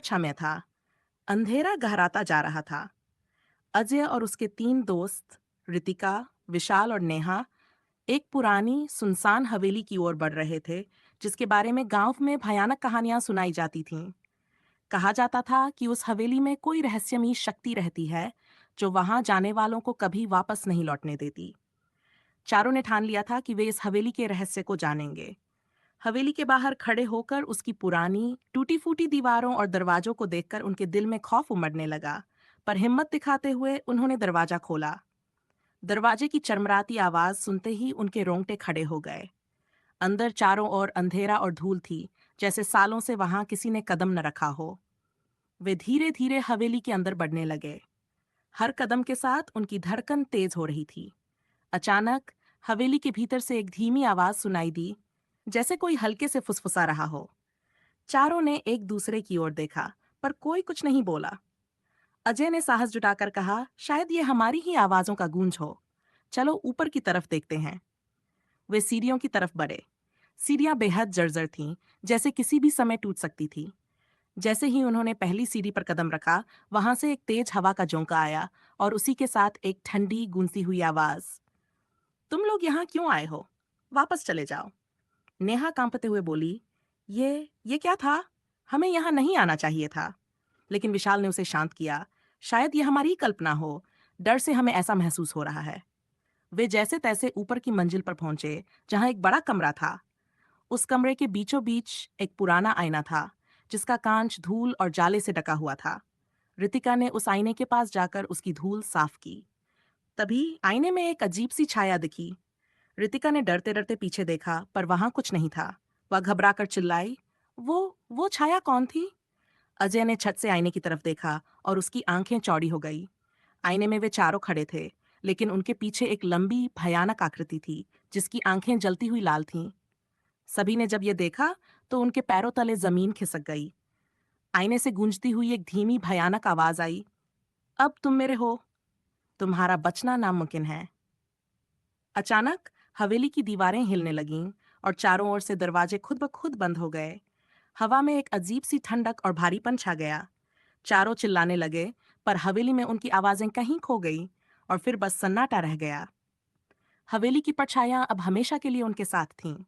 छाया था। अंधेरा गहराता जा रहा था। अजय और उसके 3 दोस्त, रितिका, विशाल और नेहा, एक पुरानी सुनसान हवेली की ओर बढ़ रहे थे, जिसके बारे में गांव में भयानक कहानियां सुनाई जाती थीं। कहा जाता था कि उस हवेली में कोई रहस्यमयी शक्ति रहती है, जो वहां जाने वालों को कभी वापस नहीं लौटने देती। चारों ने ठान लिया था कि वे इस हवेली के रहस्य को जानेंगे। हवेली के बाहर खड़े होकर उसकी पुरानी, टूटी-फूटी दीवारों और दरवाजों को देखकर उनके दिल में खौफ उमड़ने लगा, पर हिम्मत दिखाते हुए उन्होंने दरवाजा खोला। दरवाजे की चरमराती आवाज सुनते ही उनके रोंगटे खड़े हो गए। अंदर चारों ओर अंधेरा और धूल थी, जैसे सालों से वहां किसी ने कदम न रखा हो। वे धीरे-धीरे हवेली के अंदर बढ़ने लगे। हर कदम के साथ उनकी धड़कन तेज हो रही थी। अचानक हवेली के भीतर से एक धीमी आवाज सुनाई दी, जैसे कोई हल्के से फुसफुसा रहा हो। चारों ने एक दूसरे की ओर देखा, पर कोई कुछ नहीं बोला। अजय ने साहस जुटाकर कहा, शायद ये हमारी ही आवाजों का गूंज हो। चलो ऊपर की तरफ देखते हैं। वे सीढ़ियों की तरफ बढ़े। सीढ़ियां बेहद जर्जर थीं, जैसे किसी भी समय टूट सकती थी। जैसे ही उन्होंने पहली सीढ़ी पर कदम रखा, वहां से एक तेज हवा का झोंका आया और उसी के साथ एक ठंडी गूंजती हुई आवाज। तुम लोग यहाँ क्यों आए हो? वापस चले जाओ। नेहा कांपते हुए बोली, ये क्या था? हमें यहाँ नहीं आना चाहिए था। लेकिन विशाल ने उसे शांत किया। शायद ये हमारी ही कल्पना हो। डर से हमें ऐसा महसूस हो रहा है। वे जैसे तैसे ऊपर की मंजिल पर पहुंचे, जहां एक बड़ा कमरा था। उस कमरे के बीचों बीच एक पुराना आईना था, जिसका कांच धूल और जाले से ढका हुआ था। रितिका ने उस आईने के पास जाकर उसकी धूल साफ की। तभी आईने में एक अजीब सी छाया दिखी। रितिका ने डरते डरते पीछे देखा, पर वहां कुछ नहीं था। वह घबराकर चिल्लाई, वो छाया कौन थी? अजय ने छत से आईने की तरफ देखा और उसकी आंखें चौड़ी हो गई। आईने में वे चारों खड़े थे, लेकिन उनके पीछे एक लंबी भयानक आकृति थी, जिसकी आंखें जलती हुई लाल थीं। सभी ने जब ये देखा, तो उनके पैरों तले जमीन खिसक गई। आईने से गूंजती हुई एक धीमी भयानक आवाज आई, अब तुम मेरे हो, तुम्हारा बचना नामुमकिन है। अचानक हवेली की दीवारें हिलने लगीं और चारों ओर से दरवाजे खुद ब खुद बंद हो गए। हवा में एक अजीब सी ठंडक और भारीपन छा गया। चारों चिल्लाने लगे, पर हवेली में उनकी आवाजें कहीं खो गई और फिर बस सन्नाटा रह गया। हवेली की परछाइयां अब हमेशा के लिए उनके साथ थीं।